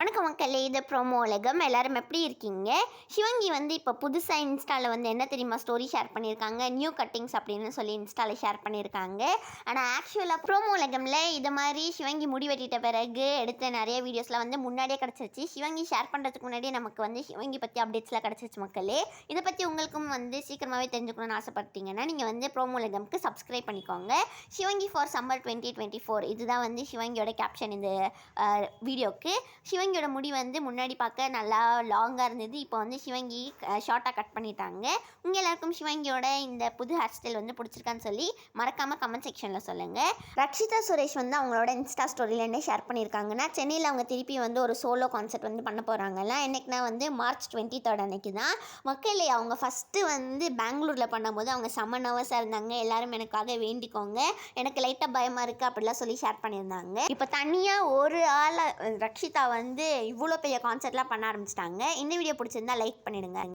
வணக்கம் மக்களே, இது ப்ரோமோ உலகம். எல்லாரும் எப்படி இருக்கீங்க? சிவங்கி வந்து இப்போ புதுசாக இன்ஸ்டாவில் வந்து என்ன தெரியுமா ஸ்டோரி ஷேர் பண்ணியிருக்காங்க, நியூ கட்டிங்ஸ் அப்படின்னு சொல்லி இன்ஸ்டாவில் ஷேர் பண்ணியிருக்காங்க. ஆனால் ஆக்சுவலாக ப்ரோமோ உலகமில் இது மாதிரி சிவங்கி முடி வெட்டிட்ட பிறகு எடுத்த நிறைய வீடியோஸ்லாம் வந்து முன்னாடியே கிடச்சிருச்சு. சிவங்கி ஷேர் பண்ணுறதுக்கு முன்னாடியே நமக்கு வந்து சிவங்கி பற்றி அப்டேட்ஸ்லாம் கிடச்சிருச்சு மக்களே. இதை பற்றி உங்களுக்கும் வந்து சீக்கிரமாகவே தெரிஞ்சுக்கணும்னு ஆசைப்பட்டீங்கன்னா நீங்கள் வந்து ப்ரோமோ உலகம்க்கு சப்ஸ்கிரைப் பண்ணிக்கோங்க. சிவங்கி ஃபார் சம்மர் 2024 இதுதான் வந்து சிவங்கியோட கேப்ஷன் இந்த வீடியோக்கு. சிவங்கியோட முடி வந்து முன்னாடி பார்க்க நல்லா லாங்காக இருந்தது. இப்போ வந்து சிவங்கி ஷார்ட்டாக கட் பண்ணிட்டாங்க. உங்கள் எல்லாருக்கும் சிவங்கியோட இந்த புது ஹேர் ஸ்டைல் வந்து பிடிச்சிருக்கான்னு சொல்லி மறக்காமல் கமெண்ட் செக்ஷனில் சொல்லுங்கள். ரக்ஷிதா சுரேஷ் வந்து அவங்களோட இன்ஸ்டா ஸ்டோரியில் என்ன ஷேர் பண்ணியிருக்காங்கன்னா, சென்னையில் அவங்க திருப்பி வந்து ஒரு சோலோ கான்செர்ட் வந்து பண்ண போகிறாங்கல்ல. என்னைக்குனா வந்து மார்ச் 23 அன்னைக்கு தான். மக்களே, அவங்க ஃபஸ்ட்டு வந்து பெங்களூரில் பண்ணும்போது அவங்க செம்ம நர்வஸாக இருந்தாங்க. எல்லாரும் எனக்காக வேண்டிக்கோங்க, எனக்கு லைட்டாக பயமாக இருக்குது அப்படிலாம் சொல்லி ஷேர் பண்ணியிருந்தாங்க. இப்போ தனியாக ஒரு ஆளை ரக்ஷிதா வந்து இவ்வளோ பெரிய கான்செர்ட்லாம் பண்ண ஆரம்பிச்சிட்டாங்க. இந்த வீடியோ பிடிச்சிருந்தா லைக் பண்ணிடுங்க.